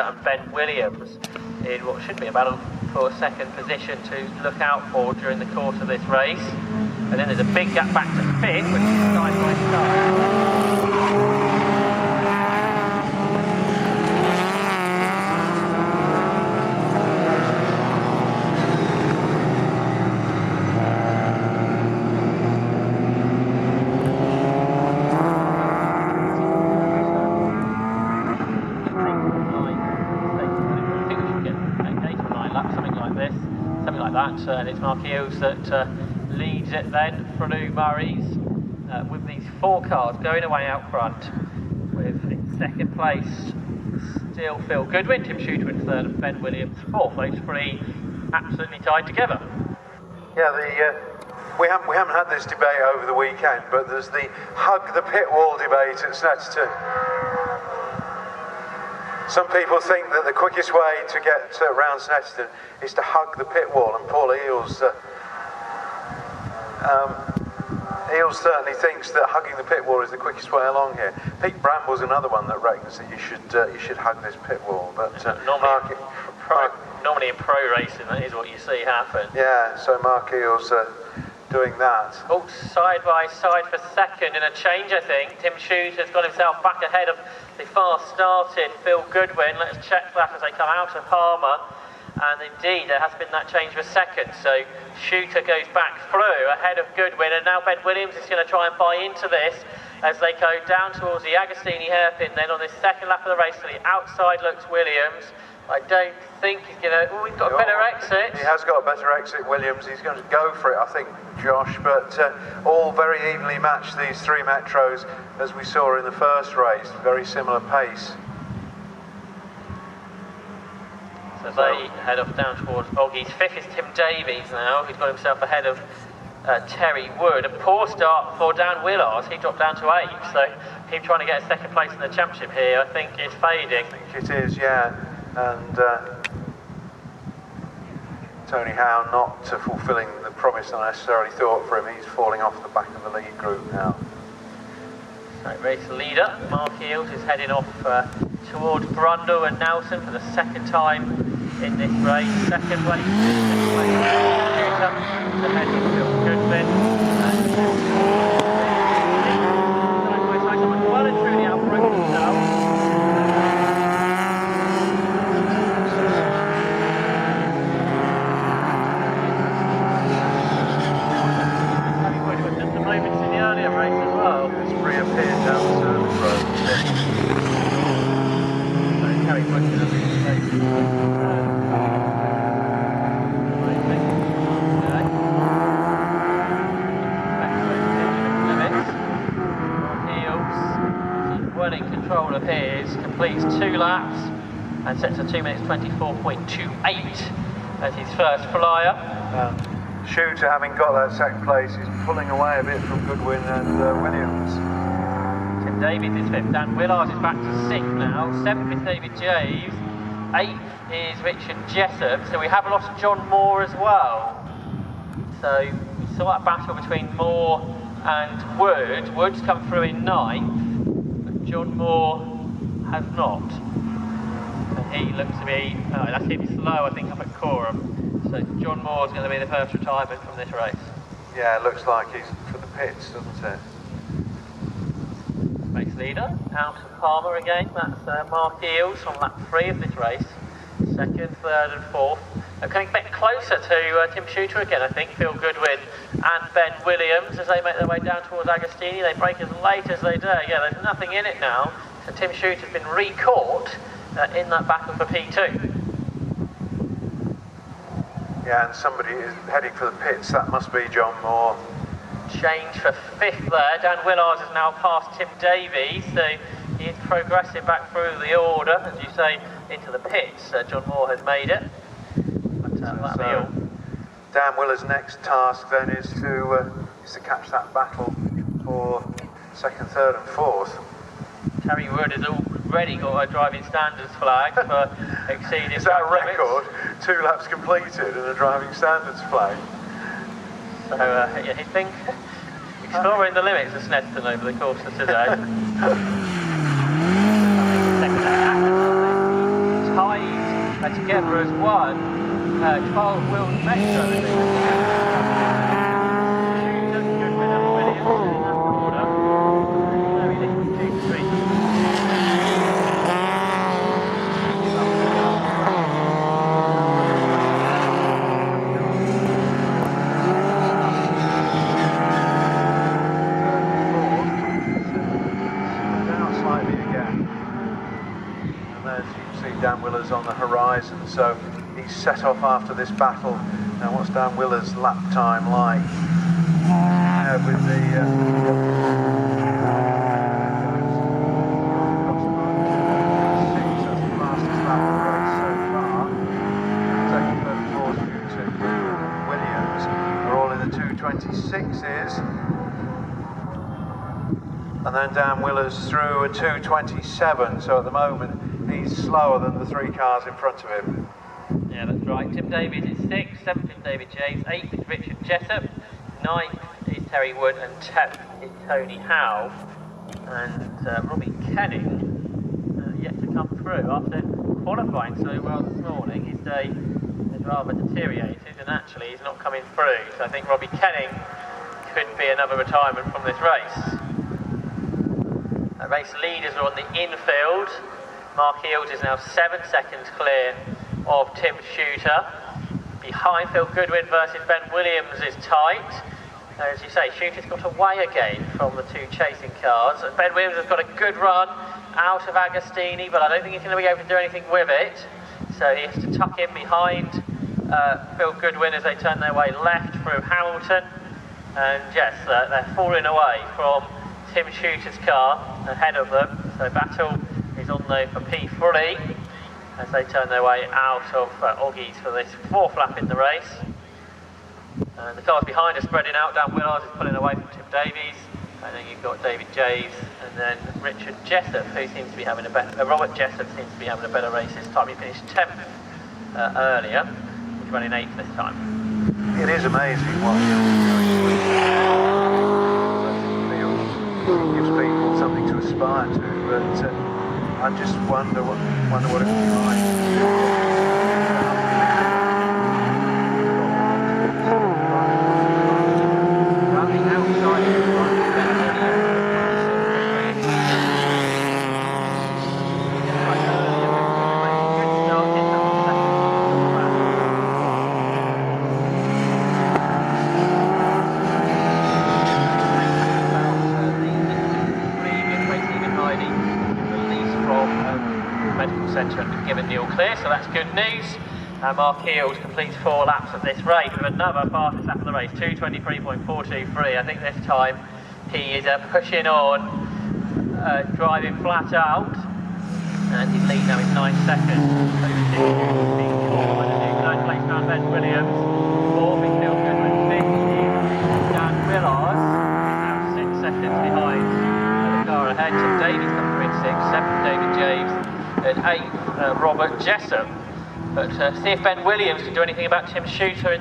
and Ben Williams in what should be a battle for second position to look out for during the course of this race. And then there's a big gap back to fifth, which is side by side. And it's Mark Eels that leads it then through Murray's with these four cars going away out front, with in second place still Phil Goodwin, Tim Shooter in third and Ben Williams fourth. Those three absolutely tied together. Yeah, we haven't had this debate over the weekend, but there's the hug the pit wall debate at Snetterton. Some people think that the quickest way to get around Snetterton is to hug the pit wall, and Paul Eels certainly thinks that hugging the pit wall is the quickest way along here. Pete Bramble's another one that reckons that you should hug this pit wall, but normally in pro racing that is what you see happen. Yeah, so Mark Eels doing that. Oh, side by side for second in a change, I think. Tim Shooter's got himself back ahead of the fast started Phil Goodwin. Let's check that as they come out of Palmer. And indeed, there has been that change for second. So Shooter goes back through ahead of Goodwin. And now Ben Williams is going to try and buy into this as they go down towards the Agostini hairpin. Then on this second lap of the race, to the outside looks Williams. I don't think he's going to... Oh, he's got a better exit. He has got a better exit, Williams. He's going to go for it, I think, Josh. But all very evenly matched, these three Metros, as we saw in the first race. Very similar pace. So they head off down towards Oggy's. Fifth is Tim Davies now, who's got himself ahead of Terry Wood. A poor start for Dan Willars. He dropped down to 8th. So him trying to get a second place in the championship here, I think, is fading. I think it is, yeah. And Tony Howe not fulfilling the promise I necessarily thought for him. He's falling off the back of the lead group now. Right, race leader Mark Eels is heading off towards Brundle and Nelson for the second time in this race. Second place, ahead of Phil Goodwin. Well and truly outbroken himself. Well in control of his, completes 2 laps and sets a 2 minutes 24.28 as his first flyer. Shooter, having got that second place, is pulling away a bit from Goodwin and Williams. Tim Davies is 5th, Dan Willars is back to 6th now, 7th is David Javes, 8th is Richard Jessup, so we have lost John Moore as well. So we saw that battle between Moore and Wood. Wood's come through in 9th, but John Moore has not. And he looks to be, that's him slow I think up at Coram. So John Moore's going to be the first retirement from this race. Yeah, it looks like he's for the pits, doesn't it? Race leader, out of Palmer again. That's Mark Eels on lap 3 of this race. Second, third and fourth. They're coming a bit closer to Tim Shooter again, I think. Phil Goodwin and Ben Williams as they make their way down towards Agostini. They break as late as they dare. Yeah, there's nothing in it now. So Tim Shooter's been re-caught in that battle for P2. Yeah, and somebody is heading for the pits. That must be John Moore. Change for 5th there. Dan Willars has now passed Tim Davies, so he is progressing back through the order, as you say, into the pits. John Moore has made it. But that'll be all. Dan Willard's next task then is to catch that battle for 2nd, 3rd and 4th. Terry Wood has already got a driving standards flag for exceeding... Is that a record? 2 laps completed and a driving standards flag. So yeah, he's been exploring the limits of Snetterton over the course of today. together as one 12-wheeled Metro. Shooter, Goodwin and Williams in that order. Very little G3. Dan Willer's on the horizon, so he's set off after this battle. Now, what's Dan Willer's lap time like? With the fastest lap of the race so far. Second, third, fourth, to Williams. We're all in the 226s. And then Dan Willer's through a 227, so at the moment he's slower than the three cars in front of him. Yeah, that's right. Tim Davies is 6th, 7th is David James, 8th is Richard Jessup, 9th is Terry Wood, and 10th is Tony Howe. And Robbie Kenning yet to come through after qualifying so well this morning. His day has rather deteriorated, and actually he's not coming through. So I think Robbie Kenning could be another retirement from this race. Race leaders are on the infield. Mark Eales is now 7 seconds clear of Tim Shooter. Behind Phil Goodwin versus Ben Williams is tight. As you say, Shooter's got away again from the two chasing cars. And Ben Williams has got a good run out of Agostini, but I don't think he's going to be able to do anything with it. So he has to tuck in behind Phil Goodwin as they turn their way left through Hamilton. And yes, they're falling away from Tim Shooter's car ahead of them. So battle is on there for P3 as they turn their way out of Oggies for this fourth lap in the race. And the cars behind are spreading out. Dan Willard is pulling away from Tim Davies, and then you've got David Javes and then Richard Jessup, who seems to be having a better. Robert Jessup seems to be having a better race this time. He finished 10th earlier. He's running 8th this time. It is amazing what gives people something to aspire to, but I just wonder what it would be like. Running outside of the centre and been given the all clear, so that's good news. And Mark Eales completes 4 laps of this race with another fastest lap of the race, 2:23.423. I think this time he is pushing on, driving flat out, and his lead now is 9 seconds. Ninth place round Ben Williams, 4th is Phil Goodwin, 5th is Dan Willard, now 6 seconds behind the car ahead. Tim Davies comes through in 6th, 7th David James, and 8th Robert Jessup. But see if Ben Williams can do anything about Tim Shooter in this